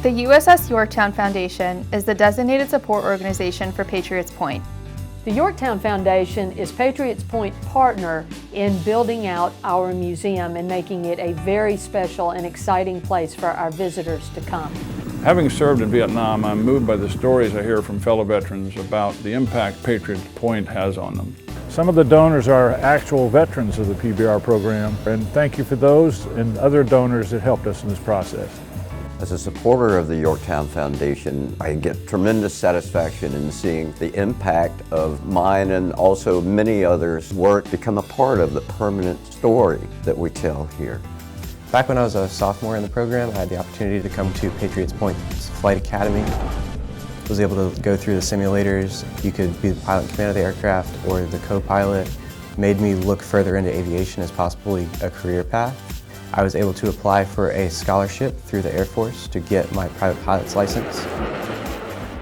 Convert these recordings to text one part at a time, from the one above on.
The USS Yorktown Foundation is the designated support organization for Patriots Point. The Yorktown Foundation is Patriots Point partner in building out our museum and making it a very special and exciting place for our visitors to come. Having served in Vietnam, I'm moved by the stories I hear from fellow veterans about the impact Patriots Point has on them. Some of the donors are actual veterans of the PBR program, and thank you for those and other donors that helped us in this process. As a supporter of the Yorktown Foundation, I get tremendous satisfaction in seeing the impact of mine and also many others' work become a part of the permanent story that we tell here. Back when I was a sophomore in the program, I had the opportunity to come to Patriots Point Flight Academy. I was able to go through the simulators. You could be the pilot in command of the aircraft or the co-pilot. Made me look further into aviation as possibly a career path. I was able to apply for a scholarship through the Air Force to get my private pilot's license.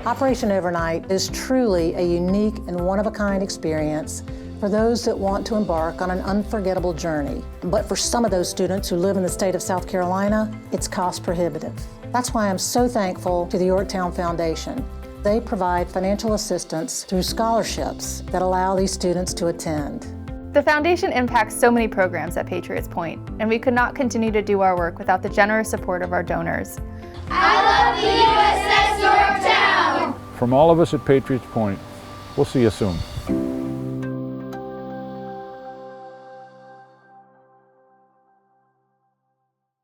Operation Overnight is truly a unique and one-of-a-kind experience for those that want to embark on an unforgettable journey. But for some of those students who live in the state of South Carolina, it's cost prohibitive. That's why I'm so thankful to the Yorktown Foundation. They provide financial assistance through scholarships that allow these students to attend. The Foundation impacts so many programs at Patriots Point, and we could not continue to do our work without the generous support of our donors. I love the USS Yorktown! From all of us at Patriots Point, we'll see you soon.